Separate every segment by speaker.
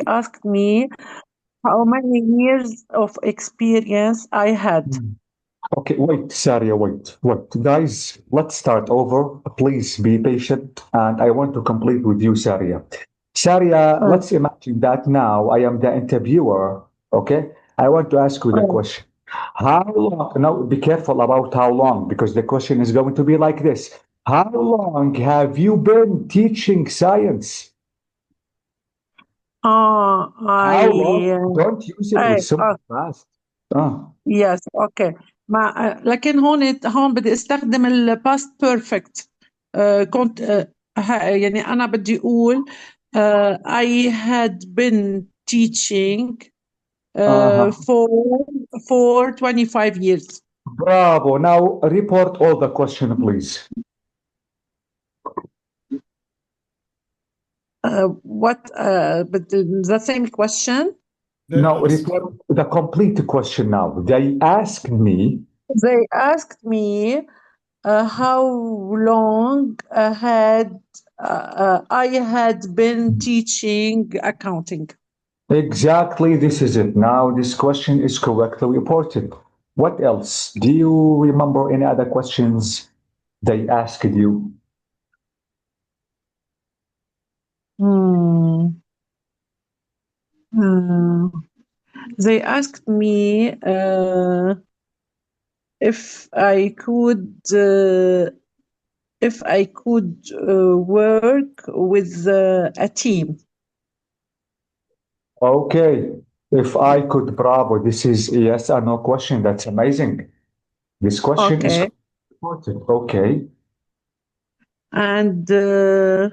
Speaker 1: asked me how many years of experience I had.
Speaker 2: Okay, wait, Saria, wait. Guys, let's start over. Please be patient, and I want to complete with you, Saria. Saria,
Speaker 1: Uh,
Speaker 2: let's imagine that now I am the interviewer, okay? I want to ask you the
Speaker 1: uh,
Speaker 2: question. How long, now be careful about how long, because the question is going to be like this. How long have you been teaching science? How long?
Speaker 1: I
Speaker 2: Don't use it with simple past. Ah.
Speaker 1: yes okay لكن هون بدي استخدم الباست بيرفكت كنت يعني أنا بدي أقول I had been teaching
Speaker 2: Uh-huh.
Speaker 1: for 25 years.
Speaker 2: Bravo. Now report all the question, please.
Speaker 1: What but the same question?
Speaker 2: No, report the complete question now. They asked me.
Speaker 1: They asked me how long I had been teaching accounting.
Speaker 2: Exactly, this is it. Now this question is correctly reported. What else? Do you remember any other questions they asked you?
Speaker 1: Hmm. Hmm. They asked me if I could work with a team.
Speaker 2: Okay. If I could, bravo. This is a yes or no question. That's amazing. This question is
Speaker 1: Okay.
Speaker 2: reported. Okay.
Speaker 1: And uh,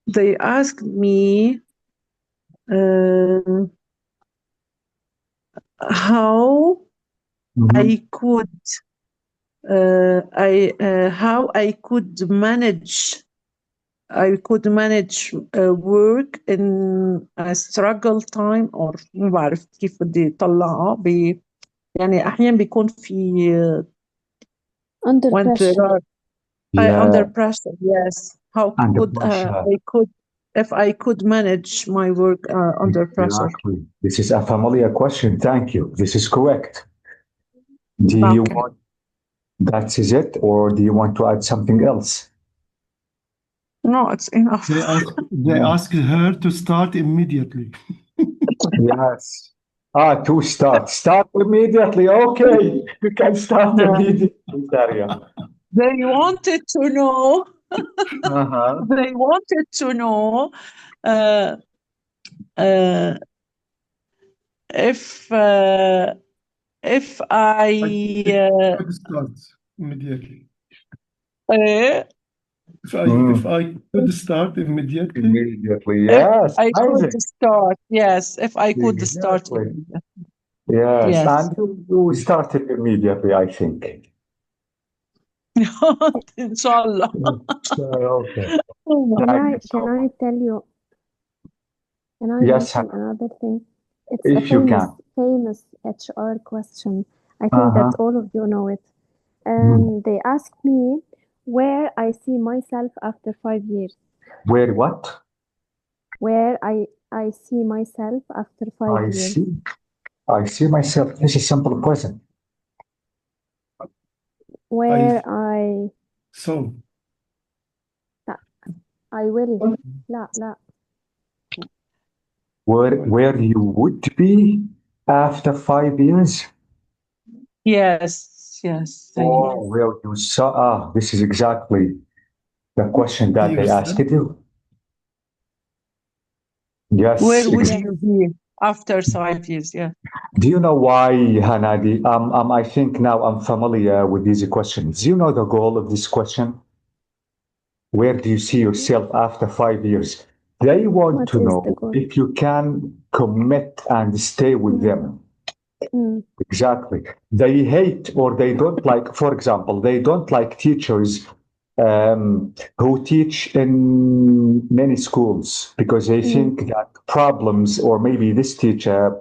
Speaker 1: they asked me uh, how
Speaker 2: Mhm.
Speaker 1: I could how I could manage work in a struggle time or ما بعرف كيف بدي طلعها يعني أحيانا بيكون في
Speaker 3: Under
Speaker 1: when there
Speaker 3: pressure.
Speaker 1: are under
Speaker 2: Yeah.
Speaker 1: pressure. Yes. How
Speaker 2: Under
Speaker 1: could
Speaker 2: pressure.
Speaker 1: if I could manage my work under pressure?
Speaker 2: Exactly. This is a familiar question. Thank you. This is correct. Do you
Speaker 1: Okay.
Speaker 2: want that is it, or do you want to add something else?
Speaker 1: No, it's enough.
Speaker 4: They asked her to start immediately.
Speaker 2: Yes. Ah, to start. Start immediately. Okay. You can start immediately, Daria.
Speaker 1: They wanted to know.
Speaker 2: Uh-huh.
Speaker 1: They wanted to know uh, uh, if I
Speaker 4: Could start immediately.
Speaker 1: uh,
Speaker 4: If I could start immediately.
Speaker 2: Immediately.
Speaker 1: if
Speaker 2: Yes.
Speaker 1: I could
Speaker 2: Amazing.
Speaker 1: start, yes, if I could start
Speaker 2: Exactly.
Speaker 1: immediately.
Speaker 2: Yes.
Speaker 1: Yes.
Speaker 2: And you started immediately, I think.
Speaker 1: Inshallah.
Speaker 2: Okay.
Speaker 3: Can
Speaker 2: Thank
Speaker 3: I
Speaker 2: you so
Speaker 3: can I
Speaker 2: much.
Speaker 3: tell you? Can I
Speaker 2: Yes,
Speaker 3: mention another thing? It's a
Speaker 2: if you can.
Speaker 3: famous HR question. I think
Speaker 2: Uh-huh.
Speaker 3: that all of you know it.
Speaker 2: Mm.
Speaker 3: They asked me where I see myself after 5 years.
Speaker 2: Where what?
Speaker 3: Where I see myself after 5 years.
Speaker 2: I see myself. This is simple present.
Speaker 3: Where I
Speaker 4: So
Speaker 3: لا I will لا
Speaker 2: Where you would be after 5 years?
Speaker 1: Yes.
Speaker 2: Oh, where you saw. Ah, this is exactly the question that they asked you. Yes.
Speaker 1: Where would
Speaker 2: exactly.
Speaker 1: you be after 5 years? Yeah.
Speaker 2: Do you know why, Hanadi? I think now I'm familiar with these questions. Do you know the goal of this question? Where do you see yourself after 5 years? They want
Speaker 3: What
Speaker 2: to
Speaker 3: is the
Speaker 2: know
Speaker 3: goal?
Speaker 2: if you can commit and stay with them. Exactly. They hate or they don't like, for example, they don't like teachers who teach in many schools because they think that problems, or maybe this teacher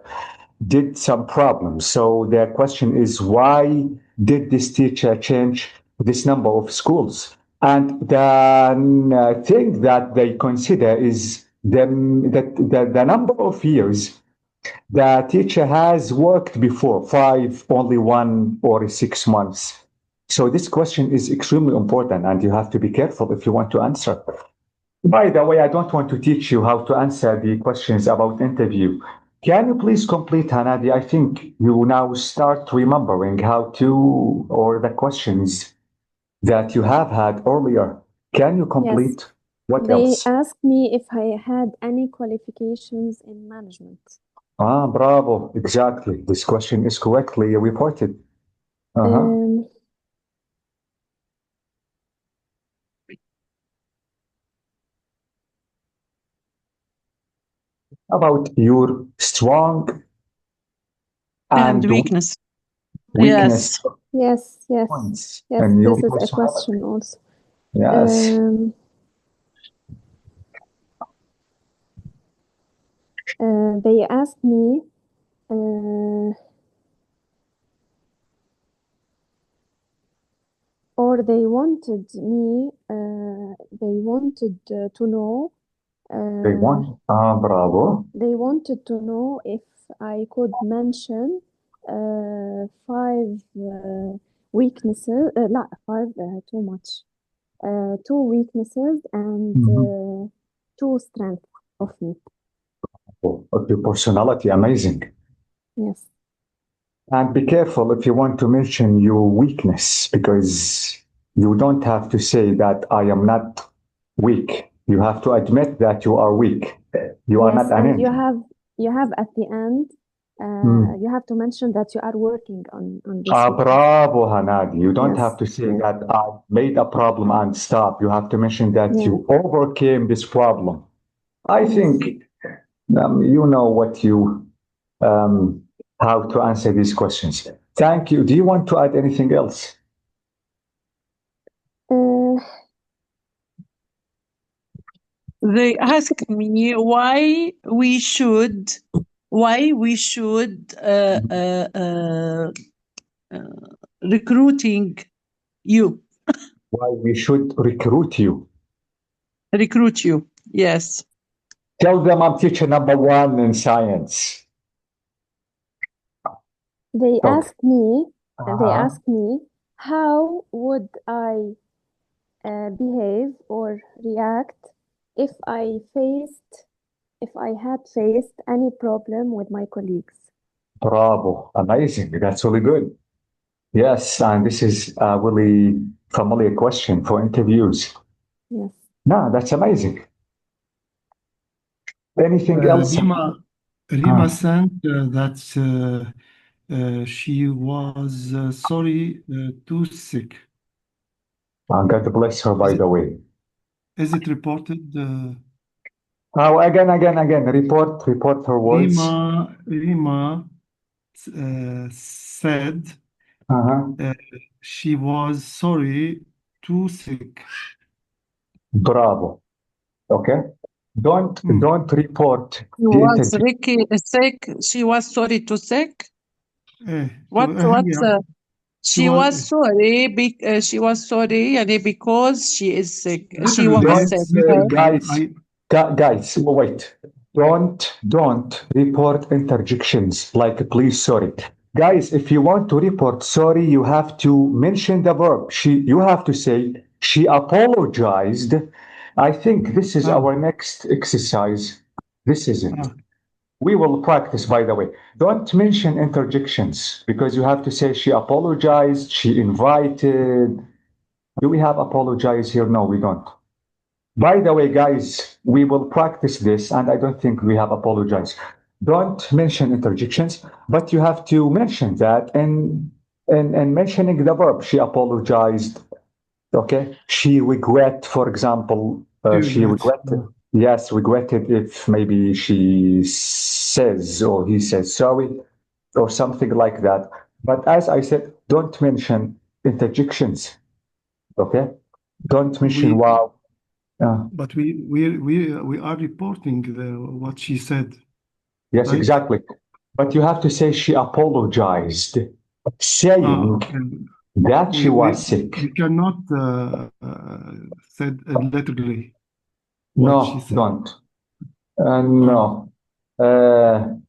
Speaker 2: did some problems. So their question is, why did this teacher change this number of schools? And the thing that they consider is the number of years the teacher has worked before, 5, only 1 or 6 months. So this question is extremely important, and you have to be careful if you want to answer. By the way, I don't want to teach you how to answer the questions about interview. Can you please complete, Hanadi? I think you now start remembering how to, or the questions that you have had earlier. Can you
Speaker 3: Yes.
Speaker 2: complete? What
Speaker 3: They
Speaker 2: else?
Speaker 3: asked me if I had any qualifications in management.
Speaker 2: Ah, bravo. Exactly. This question is correctly reported. Uh-huh. About your strong
Speaker 1: And
Speaker 2: and
Speaker 1: weakness.
Speaker 2: weakness
Speaker 3: Yes, yes,
Speaker 2: points
Speaker 3: yes.
Speaker 2: in your
Speaker 3: This is a
Speaker 2: personality.
Speaker 3: question also.
Speaker 2: Yes.
Speaker 3: They asked me or they wanted me, they wanted to know,
Speaker 2: They want. Ah, bravo.
Speaker 3: they wanted to know if I could mention 5 weaknesses, لا 5 too much, 2 weaknesses and 2 strengths of me.
Speaker 2: Of your personality, amazing.
Speaker 3: Yes.
Speaker 2: And be careful if you want to mention your weakness, because you don't have to say that I am not weak. You have to admit that you are weak. You are
Speaker 3: Yes,
Speaker 2: not an
Speaker 3: and you
Speaker 2: angel.
Speaker 3: have at the end, you have to mention that you are working on this
Speaker 2: Ah,
Speaker 3: weakness.
Speaker 2: bravo, Hanadi. You don't
Speaker 3: Yes,
Speaker 2: have to say
Speaker 3: yes.
Speaker 2: that I made a problem and stop. You have to mention that
Speaker 3: Yeah.
Speaker 2: you overcame this problem. I
Speaker 3: Yes.
Speaker 2: think you know what you how to answer these questions. Thank you. Do you want to add anything else?
Speaker 1: They ask me why we should recruiting you.
Speaker 2: Why we should recruit you?
Speaker 1: Recruit you. Yes.
Speaker 2: Tell them I'm teacher number 1 in science.
Speaker 3: They
Speaker 2: Okay.
Speaker 3: asked me, they
Speaker 2: Uh-huh.
Speaker 3: asked me, how would I behave or react if I had faced any problem with my colleagues?
Speaker 2: Bravo. Amazing. That's really good. Yes, and this is a really familiar question for interviews.
Speaker 3: Yes.
Speaker 2: No, that's amazing. Anything else?
Speaker 4: Rima sent that she was sorry too sick.
Speaker 2: God bless her, by the way.
Speaker 4: Is it reported?
Speaker 2: Oh, again. Report her words.
Speaker 4: Rima said she was sorry too sick.
Speaker 2: Bravo. Okay. Don't report
Speaker 1: She was sick. She was sorry to sick. She was sorry. She was sorry, because she is sick. She was sick.
Speaker 2: Guys, wait. Don't report interjections like please, sorry. Guys, if you want to report sorry, you have to mention the verb. You have to say she apologized. I think this is our next exercise. This isn't. We will practice, by the way. Don't mention interjections, because you have to say she apologized, she invited. Do we have apologize here? No, we don't. By the way, guys, we will practice this, and I don't think we have apologized. Don't mention interjections, but you have to mention that and mentioning the verb. She apologized. Okay. She regret, for example, she regretted. Yes, regretted if maybe she says or he says sorry or something like that. But as I said, don't mention interjections. Okay. Don't mention wow.
Speaker 4: But we are reporting what she said.
Speaker 2: Yes,
Speaker 4: right?
Speaker 2: exactly. But you have to say she apologized, saying that she was sick.
Speaker 4: We cannot said literally
Speaker 2: No,
Speaker 4: what she said.
Speaker 2: don't. No. You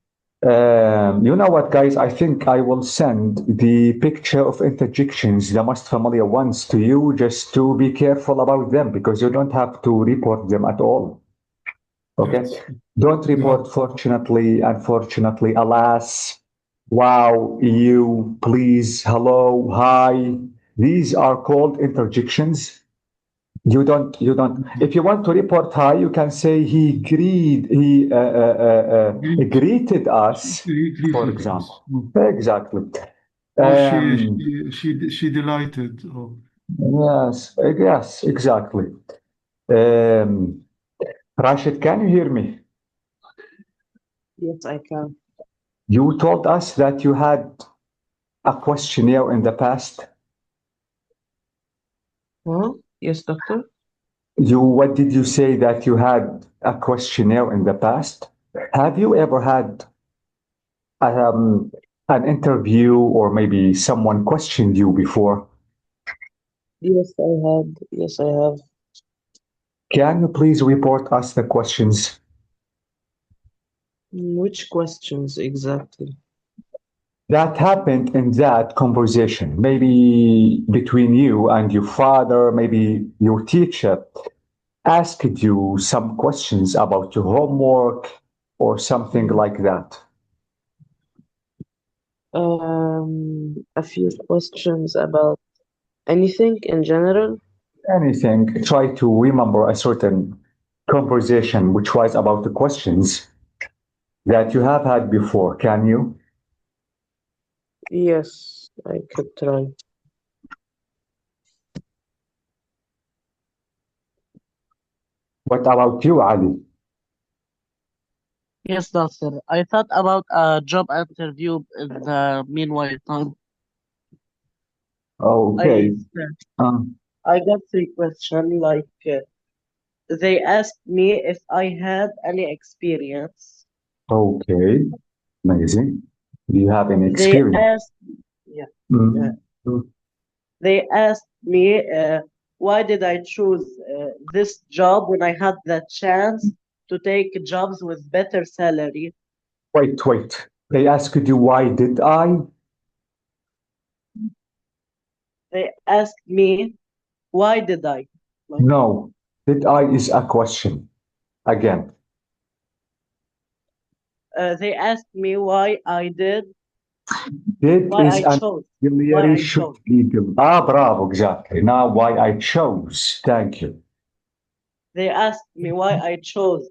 Speaker 2: know what, guys? I think I will send the picture of interjections, the most familiar ones, to you just to be careful about them because you don't have to report them at all. Okay?
Speaker 4: Yes.
Speaker 2: Don't report fortunately, unfortunately, alas, wow, you, please, hello, hi. These are called interjections. You don't, if you want to report hi, you can say he greeted us, for example. Exactly.
Speaker 4: Or she delighted. Or
Speaker 2: Yes, exactly. Rashid, can you hear me?
Speaker 1: Yes, I can.
Speaker 2: You told us that you had a questionnaire in the past.
Speaker 1: Huh? Yes, doctor.
Speaker 2: What did you say that you had a questionnaire in the past? Have you ever had an interview or maybe someone questioned you before?
Speaker 1: Yes, I had. Yes, I have.
Speaker 2: Can you please report us the questions?
Speaker 1: Which questions exactly?
Speaker 2: That happened in that conversation, maybe between you and your father, maybe your teacher asked you some questions about your homework or something like that.
Speaker 1: A few questions about anything in general.
Speaker 2: Anything, try to remember a certain conversation which was about the questions that you have had before. Can you?
Speaker 1: Yes, I could try.
Speaker 2: What about you, Ali?
Speaker 5: Yes, doctor. I thought about a job interview in the meanwhile time.
Speaker 2: Okay. Um,
Speaker 5: I got three questions. They asked me if I had any experience.
Speaker 2: okay. Amazing. Do you have any
Speaker 5: They
Speaker 2: experience?
Speaker 5: asked, yeah,
Speaker 2: Mm.
Speaker 5: they asked me why did I choose this job when I had the chance to take jobs with better salary.
Speaker 2: Wait. They asked you why did I?
Speaker 5: They asked me why did I? Like
Speaker 2: No. Did I is a question. Again.
Speaker 5: they asked me why I did,
Speaker 2: Did
Speaker 5: why
Speaker 2: is
Speaker 5: I
Speaker 2: an
Speaker 5: chose, why
Speaker 2: auxiliary
Speaker 5: I
Speaker 2: should
Speaker 5: chose.
Speaker 2: be given. Bravo, exactly. Now why I chose. Thank you.
Speaker 5: They asked me why I chose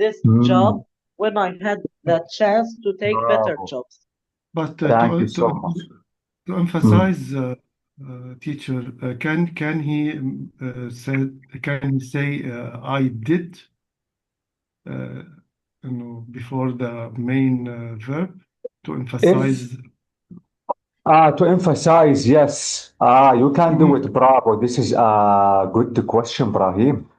Speaker 5: this job
Speaker 2: Mm,
Speaker 5: when I had the chance to take better
Speaker 2: bravo.
Speaker 5: jobs.
Speaker 4: But
Speaker 2: Thank you so much.
Speaker 4: to
Speaker 2: Mm.
Speaker 4: emphasize, teacher, can he say I did before the main verb to
Speaker 2: If
Speaker 4: emphasize?
Speaker 2: to emphasize, yes. You can do it. Bravo. This is a good question, Brahim.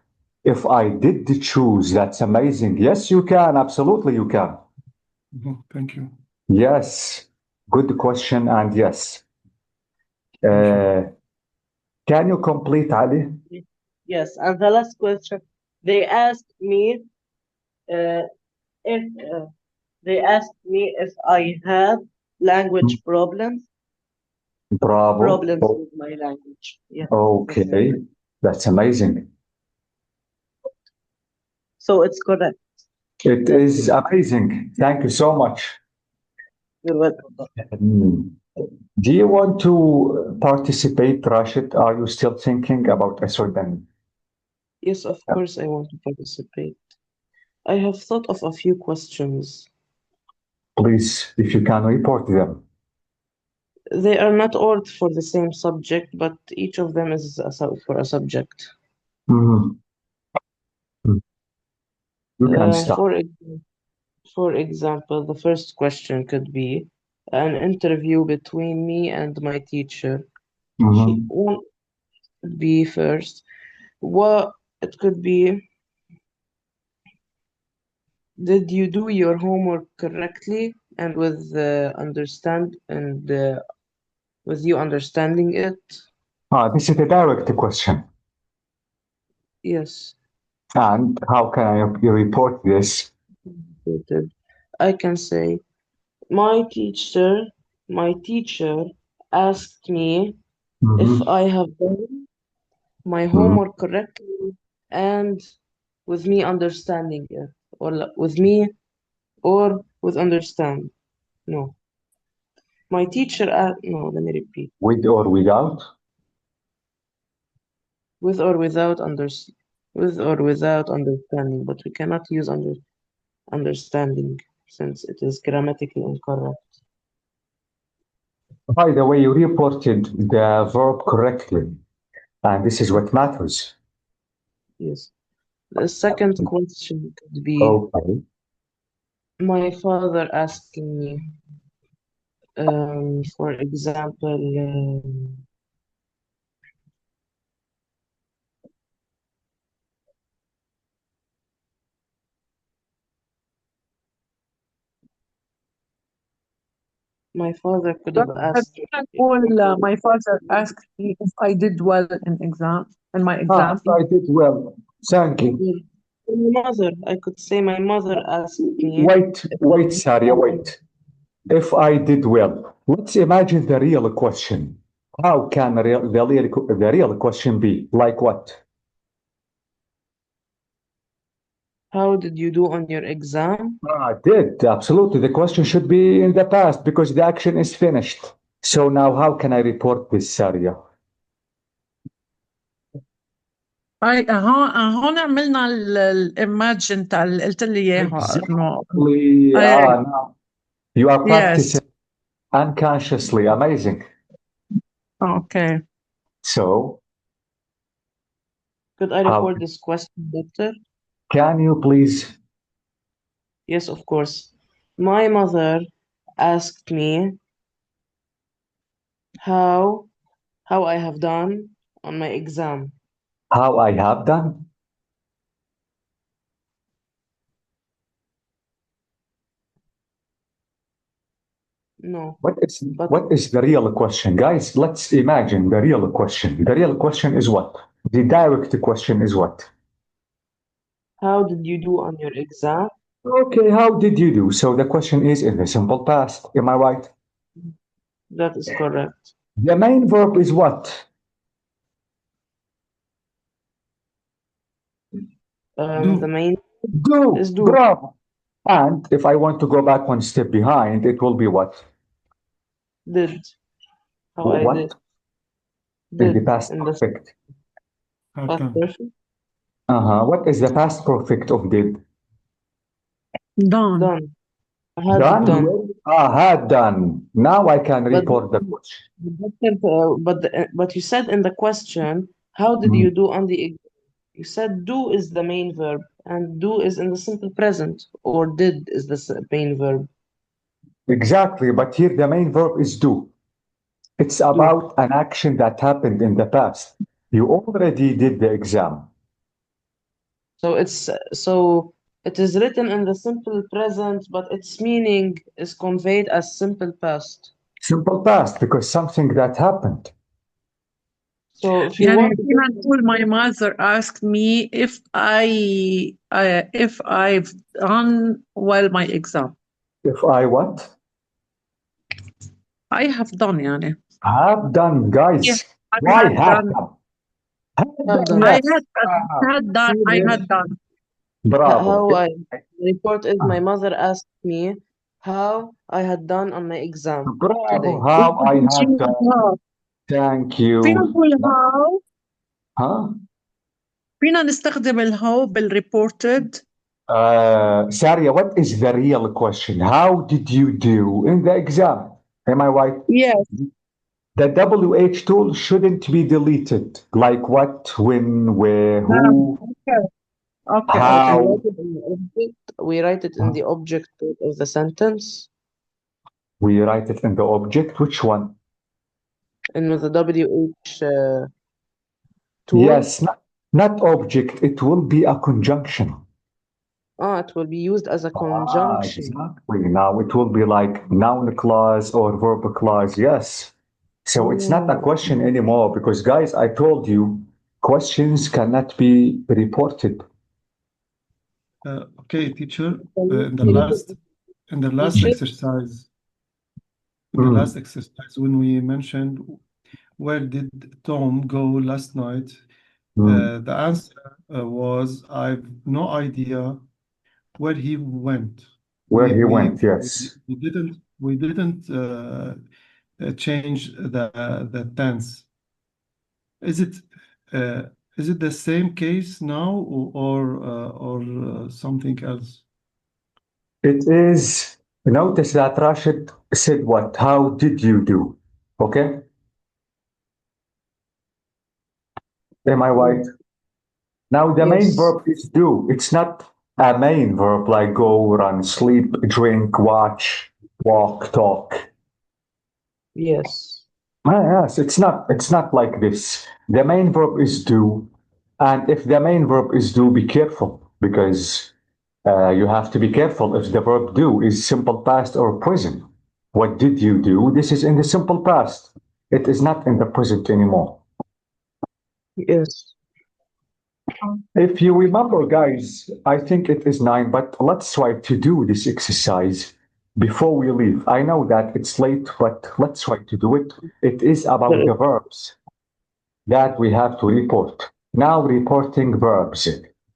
Speaker 2: If I did choose, that's amazing. Yes, you can. Absolutely, you can.
Speaker 4: Thank you.
Speaker 2: Yes. Good question, and yes.
Speaker 4: Thank you.
Speaker 2: Can you complete, Ali?
Speaker 5: Yes, and the last question, they asked me if they asked me if I had language problems
Speaker 2: Bravo.
Speaker 5: with my language. Yeah, that's
Speaker 2: Okay.
Speaker 5: it.
Speaker 2: That's amazing.
Speaker 5: So it's correct.
Speaker 2: It
Speaker 5: That's
Speaker 2: is
Speaker 5: it.
Speaker 2: amazing. Thank you so much.
Speaker 5: You're welcome.
Speaker 2: Mm. Do you want to participate, Rashid? Are you still thinking about a certain?
Speaker 1: Yes, of course I want to participate. I have thought of a few questions.
Speaker 2: Please, if you can report them.
Speaker 1: They are not all for the same subject, but each of them is for a subject.
Speaker 2: Mhm. You can start.
Speaker 1: For example, the first question could be an interview between me and my teacher. She
Speaker 2: Mhm.
Speaker 1: won't be first. What it could be, did you do your homework correctly and with you understanding it?
Speaker 2: This is a direct question.
Speaker 1: Yes.
Speaker 2: And how can I report this?
Speaker 5: reported, I can say, my teacher asked me if
Speaker 2: Mhm.
Speaker 5: I have done my homework correctly and with me understanding it, or with me or with understand. No. My teacher asked, no, let me repeat.
Speaker 2: With or without?
Speaker 5: With or without understanding, but we cannot use understanding since it is grammatically incorrect.
Speaker 2: By the way, you reported the verb correctly, and this is what matters.
Speaker 5: Yes. The second question could be
Speaker 2: Okay.
Speaker 5: my father asking me, for example, my father could have asked me,
Speaker 1: نقول my father asked me if I did well in my exam.
Speaker 2: I did well. Thank you.
Speaker 5: my mother, I could say my mother asked me,
Speaker 2: Wait, Saria, wait. If I did well, let's imagine the real question. How can the real question be? Like what?
Speaker 5: how did you do on your exam?
Speaker 2: Did. Absolutely. The question should be in the past because the action is finished. So now how can I report this, Saria?
Speaker 1: هون عملنا الإيماجين تاع اللي قلت لي إياها إنه
Speaker 2: Exactly. Now you are
Speaker 1: yes.
Speaker 2: practicing unconsciously. Amazing.
Speaker 1: Okay.
Speaker 2: So,
Speaker 5: Could I report this question, doctor?
Speaker 2: can you please?
Speaker 5: Yes, of course. My mother asked me how I have done on my exam.
Speaker 2: How I have done?
Speaker 5: No.
Speaker 2: What is the real question? Guys, let's imagine the real question. The real question is what? The direct question is what?
Speaker 5: How did you do on your exam?
Speaker 2: Okay, how did you do? So the question is in the simple past. Am I right?
Speaker 5: That is correct.
Speaker 2: The main verb is what?
Speaker 5: The main
Speaker 2: Do.
Speaker 5: is do.
Speaker 2: Bravo. And if I want to go back one step behind, it will be what?
Speaker 5: Did. How I
Speaker 2: What?
Speaker 5: did.
Speaker 2: In the
Speaker 5: Did.
Speaker 2: past
Speaker 5: In the
Speaker 2: perfect.
Speaker 5: past perfect.
Speaker 2: What is the past perfect of did?
Speaker 1: Done.
Speaker 5: Done. I had it
Speaker 2: Done?
Speaker 5: done.
Speaker 2: Had done. Now I can
Speaker 5: But
Speaker 2: report the question.
Speaker 5: but you said in the question, how did you do on the exam? You said do is the main verb, and do is in the simple present, or did is the main verb.
Speaker 2: Exactly, but here the main verb is do. It's about an action that happened in the past. You already did the exam.
Speaker 5: So it is written in the simple present, but its meaning is conveyed as simple past.
Speaker 2: Simple past, because something that happened.
Speaker 5: So if you
Speaker 1: يعني
Speaker 5: want to
Speaker 1: فينا نقول my mother asked me if I've done well my exam.
Speaker 2: If I what?
Speaker 1: I have done يعني.
Speaker 2: Have done, guys.
Speaker 1: Yeah, I
Speaker 2: Why
Speaker 1: had
Speaker 2: have
Speaker 1: done.
Speaker 2: done?
Speaker 5: have done.
Speaker 1: I
Speaker 2: Yes.
Speaker 1: had done. I had done.
Speaker 2: Bravo.
Speaker 5: How I report is my mother asked me how I had done on my exam today.
Speaker 2: Bravo. How I have done. Thank
Speaker 1: فينا
Speaker 2: you.
Speaker 1: نقول how.
Speaker 2: Huh?
Speaker 1: فينا نستخدم الهاو بالreported.
Speaker 2: Saria, what is the real question? How did you do in the exam? Am I right?
Speaker 1: Yes.
Speaker 2: The WH tool shouldn't be deleted. Like what, when, where, who,
Speaker 1: Okay.
Speaker 2: how.
Speaker 5: We write it in the object of the sentence.
Speaker 2: We write it in the object. Which one?
Speaker 5: And with the WH tool.
Speaker 2: Yes, not object. It will be a conjunction.
Speaker 5: It will be used as a conjunction.
Speaker 2: Exactly. Now it will be like noun clause or verb clause. Yes. So it's not a question anymore because, guys, I told you questions cannot be reported.
Speaker 4: Okay, teacher,
Speaker 5: Can you
Speaker 4: in the
Speaker 5: repeat
Speaker 4: last
Speaker 5: teacher?
Speaker 4: exercise,
Speaker 2: Mm,
Speaker 4: when we mentioned where did Tom go last night,
Speaker 2: mm.
Speaker 4: the answer was I've no idea where he went.
Speaker 2: Where
Speaker 4: We
Speaker 2: he
Speaker 4: we
Speaker 2: went, yes.
Speaker 4: we didn't change the tense. Is it the same case now or something else?
Speaker 2: It is, notice that Rashid said what? How did you do? Okay? Am I right? Now, the main
Speaker 5: Yes.
Speaker 2: verb is do. It's not a main verb like go, run, sleep, drink, watch, walk, talk.
Speaker 5: Yes.
Speaker 2: Yes, it's not like this. The main verb is do. And if the main verb is do, be careful because you have to be careful if the verb do is simple past or present. What did you do? This is in the simple past. It is not in the present anymore.
Speaker 5: Yes.
Speaker 2: If you remember, guys, I think it is 9, but let's try to do this exercise before we leave. I know that it's late, but let's try to do it. It is about the verbs that we have to report. Now, reporting verbs.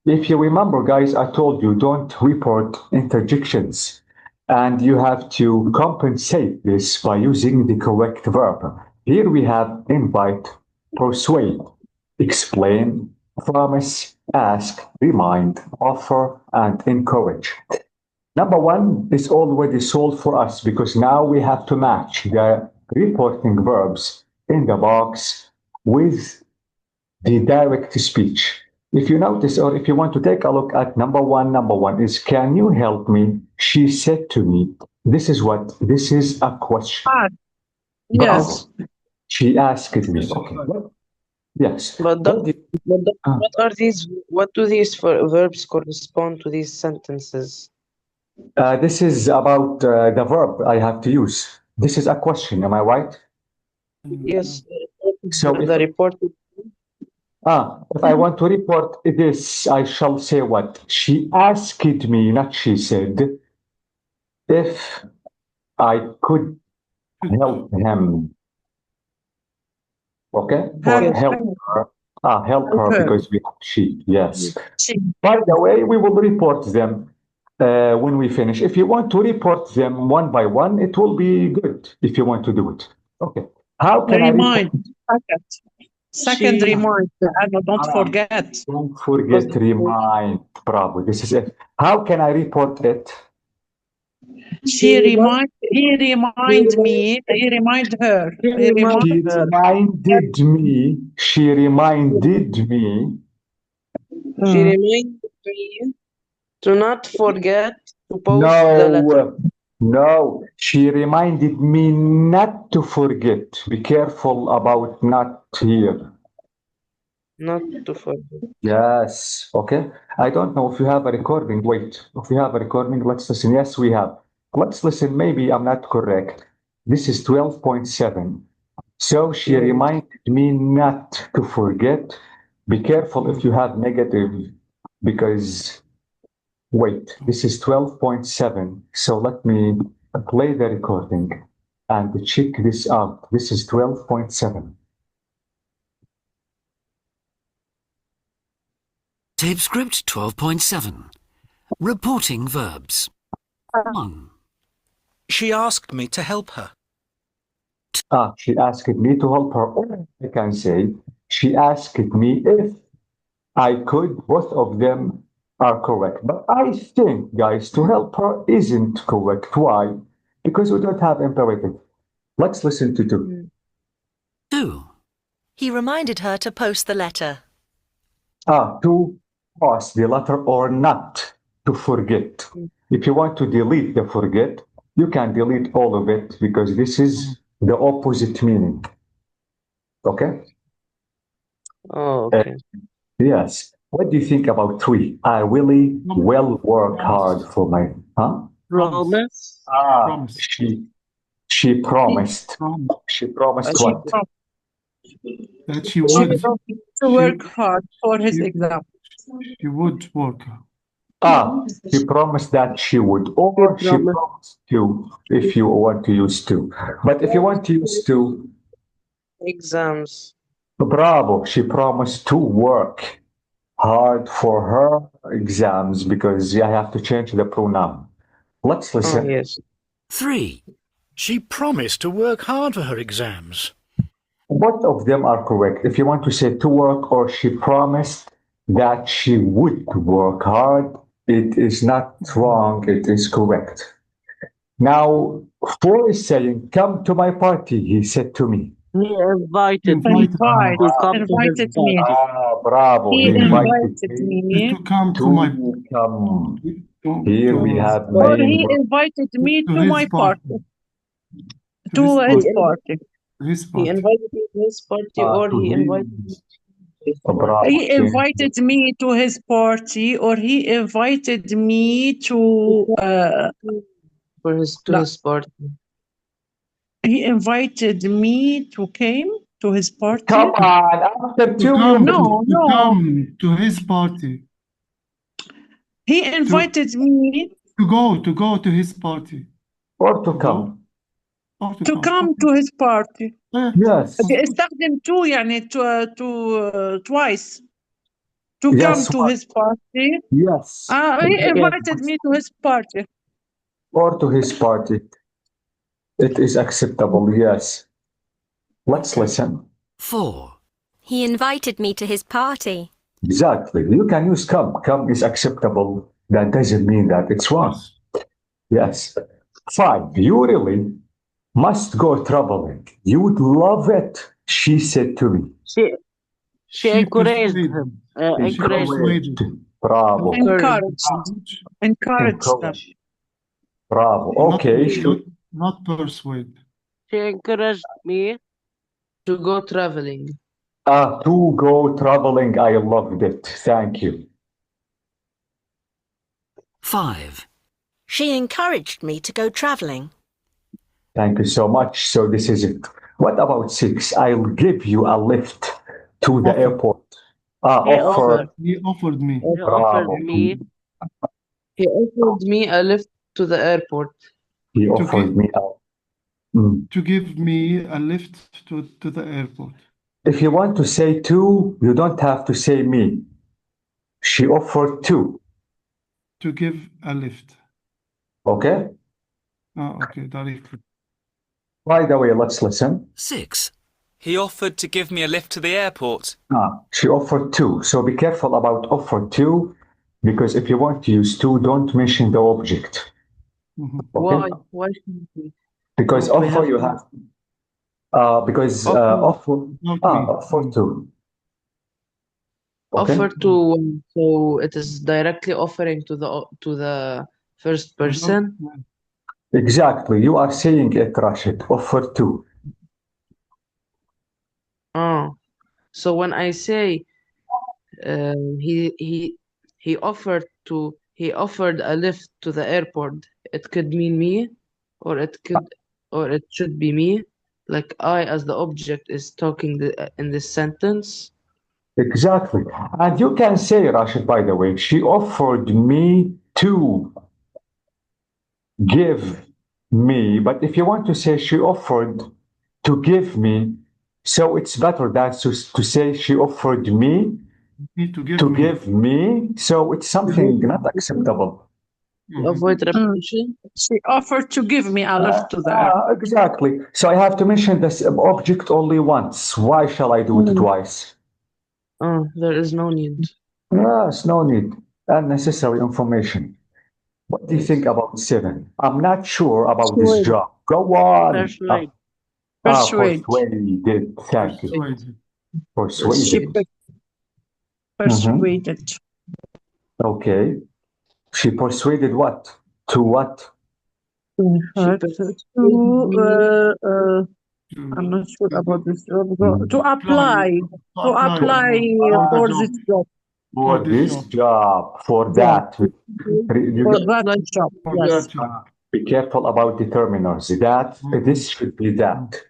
Speaker 2: If you remember, guys, I told you don't report interjections. And you have to compensate this by using the correct verb. Here we have invite, persuade, explain, promise, ask, remind, offer, and encourage. Number 1 is already solved for us because now we have to match the reporting verbs in the box with the direct speech. If you notice or if you want to take a look at number one is, can you help me? She said to me, this is what? This is a question.
Speaker 1: Yes.
Speaker 2: Bravo. She asked me.
Speaker 4: Yes,
Speaker 2: Okay.
Speaker 4: right.
Speaker 2: Yes.
Speaker 5: But
Speaker 2: What did-
Speaker 5: what are these? What do these verbs correspond to these sentences?
Speaker 2: this is about the verb I have to use. This is a question. Am I right?
Speaker 5: Yes.
Speaker 2: So
Speaker 5: The reported.
Speaker 2: if I want to report this, I shall say what? She asked me, not she said, if I could help him. Okay? Or
Speaker 1: Help
Speaker 2: help her. Help her
Speaker 1: her.
Speaker 2: because we have she. Yes.
Speaker 1: She.
Speaker 2: By the way, we will report them when we finish. If you want to report them one by one, it will be good if you want to do it. Okay. How can I report?
Speaker 1: Remind. Second
Speaker 5: She-
Speaker 1: remind. Don't forget.
Speaker 2: Don't forget, remind. Bravo. This is it. How can I report it?
Speaker 1: He remind me. He remind her. He
Speaker 2: She
Speaker 1: remind her.
Speaker 2: reminded me. She reminded me.
Speaker 5: She reminded me to not forget to post the letter.
Speaker 2: No. She reminded me not to forget. Be careful about not here.
Speaker 5: Not to forget.
Speaker 2: Yes. Okay. I don't know if you have a recording. Wait. If you have a recording, let's listen. Yes, we have. Let's listen. Maybe I'm not correct. This is 12.7. So she reminded me not to forget. Be careful if you have negative, because wait, this is 12.7. So let me play the recording and check this out. This is 12.7.
Speaker 6: Tape script 12.7. Reporting verbs. 1.
Speaker 7: She asked me to help her.
Speaker 2: She asked me to help her. Or I can say, she asked me if I could. Both of them are correct. But I think, guys, to help her isn't correct. Why? Because we don't have imperative. Let's listen to 2.
Speaker 6: 2.
Speaker 8: He reminded her to post the letter.
Speaker 2: To pass the letter or not to forget. If you want to delete the forget, you can delete all of it because this is the opposite meaning. Okay?
Speaker 5: Oh, okay.
Speaker 2: Yes. What do you think about 3? I really will work hard for my...
Speaker 5: Promise.
Speaker 4: Promise.
Speaker 2: She promised. She promised what?
Speaker 4: That she would.
Speaker 1: To work hard for his exam.
Speaker 4: She would work.
Speaker 2: She promised that she would, or she promised to, if you want to use to. But if you want to use to,
Speaker 5: Exams.
Speaker 2: bravo, she promised to work hard for her exams because I have to change the pronoun. Let's listen.
Speaker 5: Yes.
Speaker 6: 3.
Speaker 7: She promised to work hard for her exams.
Speaker 2: Both of them are correct. If you want to say to work or she promised that she would work hard, it is not wrong, it is correct. Now, 4 is saying, come to my party, he said to me.
Speaker 5: He invited
Speaker 4: Invite-
Speaker 5: to come to his
Speaker 1: Invited me.
Speaker 5: party.
Speaker 2: Bravo.
Speaker 1: He invited
Speaker 2: me
Speaker 1: me.
Speaker 4: to come to my
Speaker 2: come.
Speaker 4: to-
Speaker 2: Here
Speaker 4: to-
Speaker 2: we have
Speaker 1: Or
Speaker 2: main
Speaker 1: he
Speaker 2: verb.
Speaker 1: invited me
Speaker 4: to
Speaker 1: to
Speaker 4: his
Speaker 1: my party. To
Speaker 4: his
Speaker 1: his
Speaker 5: party.
Speaker 1: party.
Speaker 4: his
Speaker 5: He
Speaker 4: party.
Speaker 5: invited me to his party, or
Speaker 2: to
Speaker 5: he
Speaker 2: his-
Speaker 5: invited me to his party.
Speaker 2: Bravo.
Speaker 1: He invited me to his party, or he invited me to
Speaker 5: For his to
Speaker 1: No.
Speaker 5: his party.
Speaker 1: he invited me to came to his party.
Speaker 2: Come on, after
Speaker 4: To
Speaker 2: two,
Speaker 4: come,
Speaker 1: No,
Speaker 4: to
Speaker 1: no.
Speaker 4: come to his party.
Speaker 1: He invited me
Speaker 4: To go to his party.
Speaker 2: or to come.
Speaker 4: Or
Speaker 1: to come to his party.
Speaker 2: Yes.
Speaker 1: استخدم to يعني twice. To
Speaker 2: Yes,
Speaker 1: come to
Speaker 2: what?
Speaker 1: his party.
Speaker 2: Yes.
Speaker 1: He invited me to his party.
Speaker 2: Or to his party. It is acceptable, yes. Let's listen.
Speaker 6: 4.
Speaker 9: He invited me to his party.
Speaker 2: Exactly. You can use come. Come is acceptable. That doesn't mean that it's wrong. Yes. 5. You really must go traveling. You would love it, she said to me.
Speaker 5: She encouraged
Speaker 4: persuaded.
Speaker 5: him.
Speaker 4: She
Speaker 5: Encouraged him.
Speaker 4: persuaded.
Speaker 2: Bravo.
Speaker 1: Encouraged them.
Speaker 2: Bravo. Okay.
Speaker 4: Not persuade.
Speaker 5: She encouraged me to go traveling.
Speaker 2: To go traveling, I loved it. Thank you.
Speaker 6: 5.
Speaker 8: She encouraged me to go travelling.
Speaker 2: Thank you so much. So this is it. What about 6? I'll give you a lift to the
Speaker 4: Offer.
Speaker 2: airport.
Speaker 5: He
Speaker 2: Offer.
Speaker 4: He offered me.
Speaker 5: He offered me. He offered me a lift to the airport.
Speaker 2: He offered me a.
Speaker 4: To give me a lift to the airport.
Speaker 2: If you want to say to, you don't have to say me. She offered to.
Speaker 4: To give a lift.
Speaker 2: Okay?
Speaker 4: Okay, directly.
Speaker 2: By the way, let's listen.
Speaker 6: 6.
Speaker 7: He offered to give me a lift to the airport.
Speaker 2: She offered to. So be careful about offer to, because if you want to use to, don't mention the object.
Speaker 4: Mhm.
Speaker 2: Okay?
Speaker 5: Why shouldn't we?
Speaker 2: Because
Speaker 5: Don't we
Speaker 2: offer
Speaker 5: have
Speaker 2: you
Speaker 5: to?
Speaker 2: have. Because
Speaker 5: Offer.
Speaker 2: offer.
Speaker 4: Not me.
Speaker 2: Offer to. Okay?
Speaker 5: Offer to, so it is directly offering to the first person.
Speaker 2: Exactly. You are saying it, Rashid. Offer to.
Speaker 5: So when I say he offered a lift to the airport, it could mean me, or it should be me, like I as the object is talking in this sentence.
Speaker 2: Exactly. And you can say, Rashid, by the way, she offered me to give me. But if you want to say she offered to give me, so it's better than to say she offered me
Speaker 4: to
Speaker 2: to give me. So it's something not acceptable.
Speaker 5: Avoid repetition.
Speaker 1: She offered to give me a lift to the airport.
Speaker 2: Exactly. So I have to mention this object only once. Why shall I do it twice?
Speaker 5: There is no need.
Speaker 2: Yes, no need. Unnecessary information. What do you think about 7? I'm not sure about this job. Go on.
Speaker 5: Persuade.
Speaker 2: Persuaded. Thank you. Persuaded.
Speaker 1: Persuaded.
Speaker 2: Okay. She persuaded what? To what?
Speaker 1: I'm not sure about this job. To apply for this job.
Speaker 2: For this job. For that.
Speaker 1: For that job. Yes.
Speaker 2: Be careful about determiners. That, this should be that.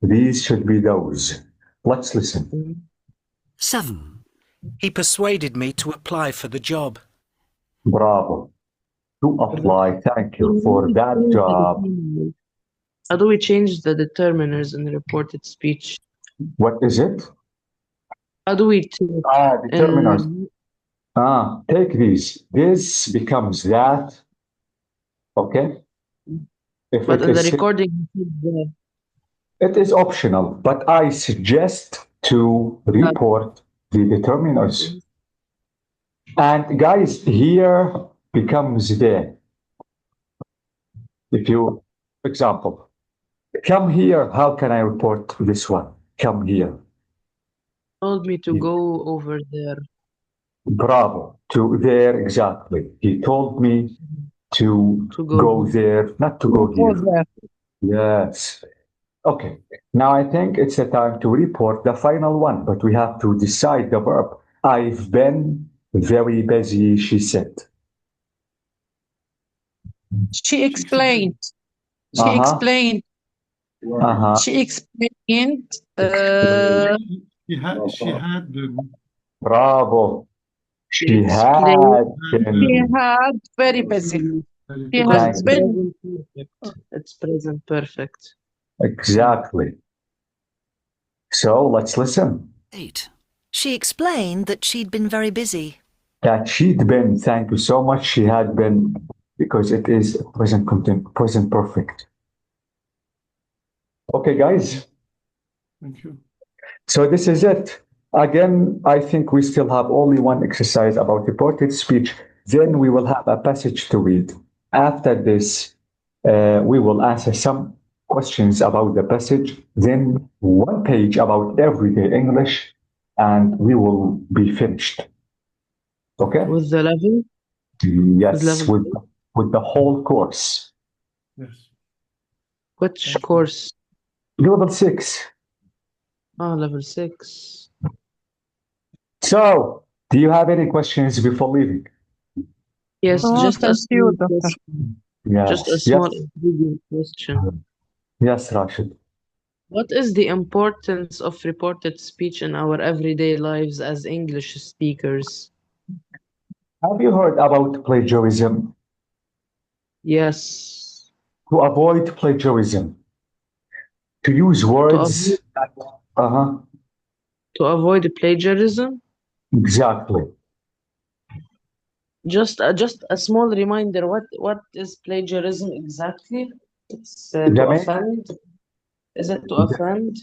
Speaker 2: These should be those. Let's listen.
Speaker 6: 7.
Speaker 7: He persuaded me to apply for the job.
Speaker 2: Bravo. To apply. Thank you for that job.
Speaker 5: How do we change the determiners in the reported speech?
Speaker 2: What is it?
Speaker 5: How do we take
Speaker 2: Determiners. Take these. This becomes that. Okay? If
Speaker 5: but
Speaker 2: it
Speaker 5: in the
Speaker 2: is,
Speaker 5: recording,
Speaker 2: it is optional, but I suggest to report the determiners. And guys, here becomes there. If you, for example, come here, how can I report this one? Come here.
Speaker 5: told me to go over there.
Speaker 2: Bravo. To there, exactly. He told me to go there, not to go here.
Speaker 1: there.
Speaker 2: Yes. Okay. Now I think it's the time to report the final one, but we have to decide the verb. I've been very busy, she said.
Speaker 1: She explained. She
Speaker 2: Uh-huh.
Speaker 1: explained.
Speaker 2: Uh-huh.
Speaker 1: She explained.
Speaker 4: She had been.
Speaker 2: Bravo. She had been.
Speaker 1: She had very busy. She has been.
Speaker 5: It's present perfect.
Speaker 2: Exactly. So let's listen.
Speaker 8: 8. She explained that she'd been very busy.
Speaker 2: That she'd been, thank you so much. She had been, because it is present perfect. Okay, guys.
Speaker 4: Thank you.
Speaker 2: So this is it. Again, I think we still have only one exercise about reported speech. Then we will have a passage to read. After this, we will answer some questions about the passage, then one page about everyday English, and we will be finished. Okay?
Speaker 5: With the level?
Speaker 2: Yes, with the whole course.
Speaker 4: Yes.
Speaker 5: Which course?
Speaker 2: Level 6.
Speaker 5: Level 6.
Speaker 2: So, do you have any questions before leaving?
Speaker 5: Yes, just a
Speaker 1: you,
Speaker 5: small
Speaker 1: Doctor.
Speaker 5: question.
Speaker 2: Yes.
Speaker 5: Just a small ingredient question.
Speaker 2: Yes, Rashid.
Speaker 5: What is the importance of reported speech in our everyday lives as English speakers?
Speaker 2: Have you heard about plagiarism?
Speaker 5: Yes.
Speaker 2: To avoid plagiarism, to use words.
Speaker 5: To avoid plagiarism?
Speaker 2: Exactly.
Speaker 5: Just a small reminder. What is plagiarism exactly? It's to offend. Is it to offend?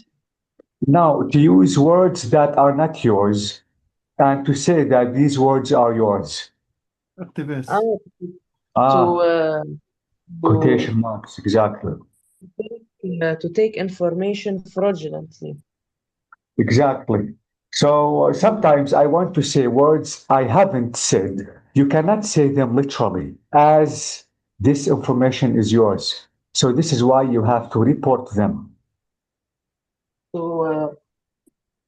Speaker 2: No, to use words that are not yours, and to say that these words are yours.
Speaker 4: Activist.
Speaker 2: Quotation marks, exactly.
Speaker 5: To take information fraudulently.
Speaker 2: Exactly. So sometimes I want to say words I haven't said. You cannot say them literally, as this information is yours. So this is why you have to report them.
Speaker 5: So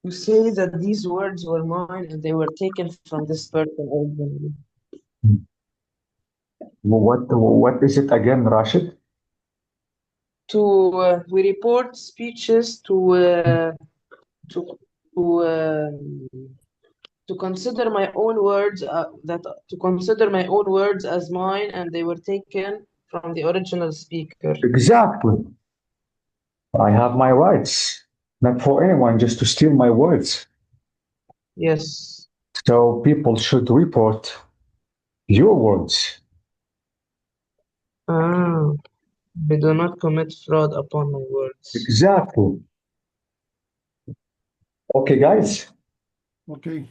Speaker 5: you say that these words were mine and they were taken from this person originally.
Speaker 2: What is it again, Rashid?
Speaker 5: We report speeches to consider my own words to consider my own words as mine and they were taken from the original speaker.
Speaker 2: Exactly. I have my rights, not for anyone just to steal my words.
Speaker 5: Yes.
Speaker 2: So people should report your words.
Speaker 5: I do not commit fraud upon my words.
Speaker 2: Exactly. Okay, guys.
Speaker 4: Okay.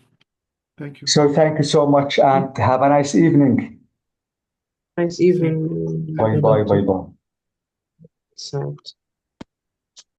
Speaker 4: Thank you.
Speaker 2: So thank you so much and have a nice evening.
Speaker 5: Nice evening.
Speaker 2: Bye bye.
Speaker 5: It's out.